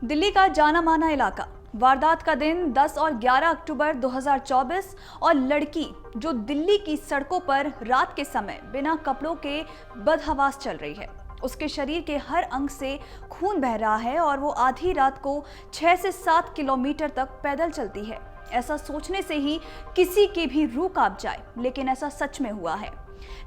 दिल्ली का जाना माना इलाका। वारदात का दिन 10 और 11 अक्टूबर 2024 और लड़की जो दिल्ली की सड़कों पर रात के समय बिना कपड़ों के बदहवास चल रही है। उसके शरीर के हर अंग से खून बह रहा है और वो आधी रात को 6 से 7 किलोमीटर तक पैदल चलती है। ऐसा सोचने से ही किसी की भी रूह कांप जाए, लेकिन ऐसा सच में हुआ है।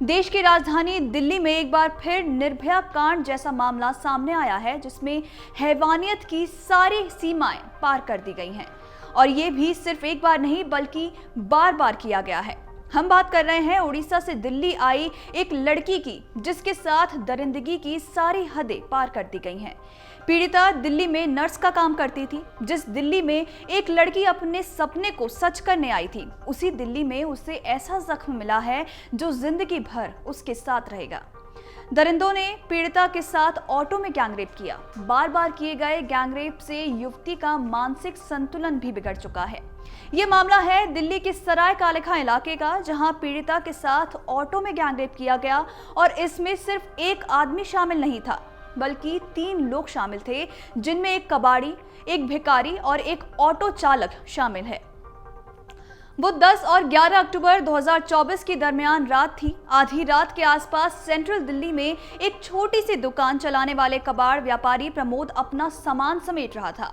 देश की राजधानी दिल्ली में एक बार फिर निर्भया कांड जैसा मामला सामने आया है, जिसमें हैवानियत की सारी सीमाएं पार कर दी गई हैं और ये भी सिर्फ एक बार नहीं बल्कि बार बार किया गया है। हम बात कर रहे हैं उड़ीसा से दिल्ली आई एक लड़की की, जिसके साथ दरिंदगी की सारी हदें पार कर दी गई हैं। पीड़िता दिल्ली में नर्स का काम करती थी। जिस दिल्ली में एक लड़की अपने सपने को सच करने आई थी, उसी दिल्ली में उसे ऐसा जख्म मिला है जो जिंदगी भर उसके साथ रहेगा। दरिंदों ने पीड़िता के साथ ऑटो में गैंगरेप किया। बार बार किए गए गैंगरेप से युवती का मानसिक संतुलन भी बिगड़ चुका है। ये मामला है दिल्ली के सराय काले खां इलाके का, जहां पीड़िता के साथ ऑटो में गैंगरेप किया गया और इसमें सिर्फ एक आदमी शामिल नहीं था बल्कि 3 लोग शामिल थे, जिनमें एक कबाड़ी, एक भिखारी और एक ऑटो चालक शामिल है। वो 10 और 11 अक्टूबर 2024 के दरमियान रात थी। आधी रात के आसपास सेंट्रल दिल्ली में एक छोटी सी दुकान चलाने वाले कबाड़ व्यापारी प्रमोद अपना सामान समेट रहा था।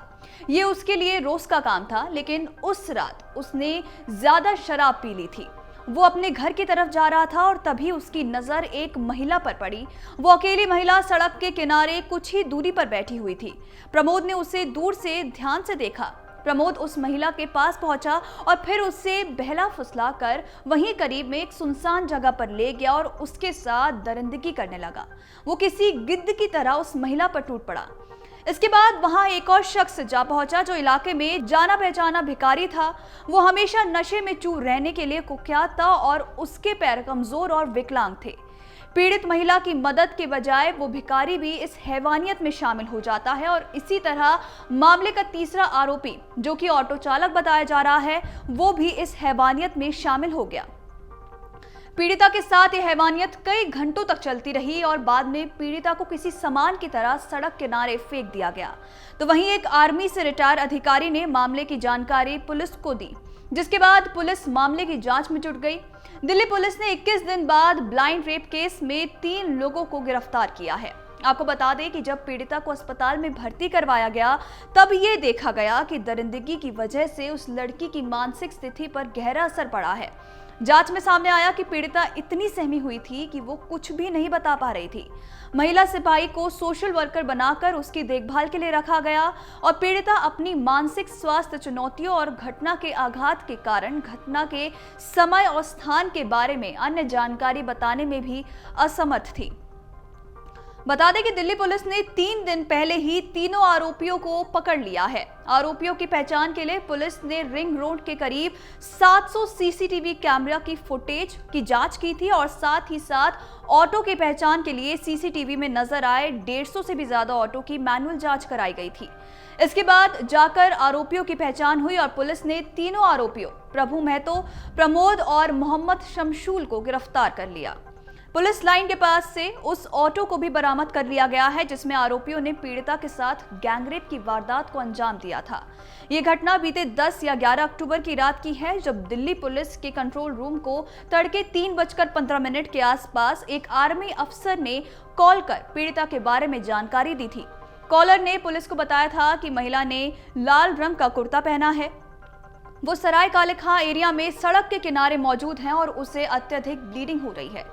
ये उसके लिए रोज का काम था, लेकिन उस रात उसने ज्यादा शराब पी ली थी। वो अपने घर की तरफ जा रहा था और तभी उसकी नजर एक महिला पर पड़ी। वो अकेली महिला सड़क के किनारे कुछ ही दूरी पर बैठी हुई थी। प्रमोद ने उसे दूर से ध्यान से देखा। प्रमोद उस महिला के पास पहुंचा और फिर उससे बहला फुसला कर वहीं करीब में एक सुनसान जगह पर ले गया और उसके साथ दरिंदगी करने लगा। वो किसी गिद्ध की तरह उस महिला पर टूट पड़ा। इसके बाद वहां एक और शख्स जा पहुंचा जो इलाके में जाना पहचाना भिखारी था। वो हमेशा नशे में चूर रहने के लिए कुख्यात था और उसके पैर कमजोर और विकलांग थे। पीड़ित महिला की मदद के बजाय वो भिखारी भी इस हैवानियत में शामिल हो जाता है और इसी तरह मामले का तीसरा आरोपी, जो कि ऑटो चालक बताया जा रहा है, वो भी इस हैवानियत में शामिल हो गया। पीड़िता के साथ ये हैवानियत कई घंटों तक चलती रही और बाद में पीड़िता को किसी सामान की तरह सड़क किनारे फेंक दिया गया। तो वहीं एक आर्मी से रिटायर अधिकारी ने मामले की जानकारी पुलिस को दी, जिसके बाद पुलिस मामले की जांच में जुट गई। दिल्ली पुलिस ने 21 दिन बाद ब्लाइंड रेप केस में 3 लोगों को गिरफ्तार किया है। आपको बता दें कि जब पीड़िता को अस्पताल में भर्ती करवाया गया, तब ये देखा गया कि दरिंदगी की वजह से उस लड़की की मानसिक स्थिति पर गहरा असर पड़ा है। जांच में सामने आया कि पीड़िता इतनी सहमी हुई थी कि वो कुछ भी नहीं बता पा रही थी। महिला सिपाही को सोशल वर्कर बनाकर उसकी देखभाल के लिए रखा गया और पीड़िता अपनी मानसिक स्वास्थ्य चुनौतियों और घटना के आघात के कारण घटना के समय और स्थान के बारे में अन्य जानकारी बताने में भी असमर्थ थी। बता दें कि दिल्ली पुलिस ने 3 दिन पहले ही तीनों आरोपियों को पकड़ लिया है। आरोपियों की पहचान के लिए पुलिस ने रिंग रोड के करीब 700 सीसीटीवी कैमरा की फुटेज की जांच की थी और साथ ही साथ ऑटो की पहचान के लिए सीसीटीवी में नजर आए 150 से भी ज्यादा ऑटो की मैनुअल जांच कराई गई थी। इसके बाद जाकर आरोपियों की पहचान हुई और पुलिस ने तीनों आरोपियों प्रभु महतो, प्रमोद और मोहम्मद शमशूल को गिरफ्तार कर लिया। पुलिस लाइन के पास से उस ऑटो को भी बरामद कर लिया गया है, जिसमें आरोपियों ने पीड़िता के साथ गैंगरेप की वारदात को अंजाम दिया था। ये घटना बीते 10 या 11 अक्टूबर की रात की है, जब दिल्ली पुलिस के कंट्रोल रूम को तड़के 3:15 के आसपास एक आर्मी अफसर ने कॉल कर पीड़िता के बारे में जानकारी दी थी। कॉलर ने पुलिस को बताया था कि महिला ने लाल रंग का कुर्ता पहना है। वो सराय काले खां एरिया में सड़क के किनारे मौजूद हैं और उसे अत्यधिक ब्लीडिंग हो रही है।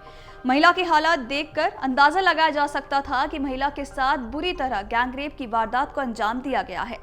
महिला की हालत देखकर अंदाजा लगाया जा सकता था कि महिला के साथ बुरी तरह गैंगरेप की वारदात को अंजाम दिया गया है।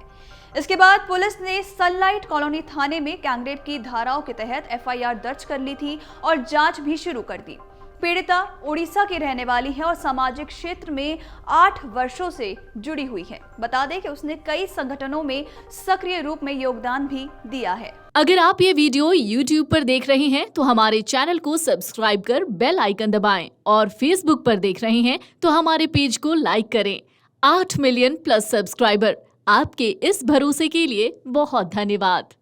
इसके बाद पुलिस ने सनलाइट कॉलोनी थाने में गैंगरेप की धाराओं के तहत एफआईआर दर्ज कर ली थी और जांच भी शुरू कर दी। पीड़िता उड़ीसा की रहने वाली है और सामाजिक क्षेत्र में 8 वर्षों से जुड़ी हुई है। बता दें कि उसने कई संगठनों में सक्रिय रूप में योगदान भी दिया है। अगर आप ये वीडियो YouTube पर देख रहे हैं तो हमारे चैनल को सब्सक्राइब कर बेल आइकन दबाएं और Facebook पर देख रहे हैं तो हमारे पेज को लाइक करें। 8 मिलियन प्लस सब्सक्राइबर, आपके इस भरोसे के लिए बहुत धन्यवाद।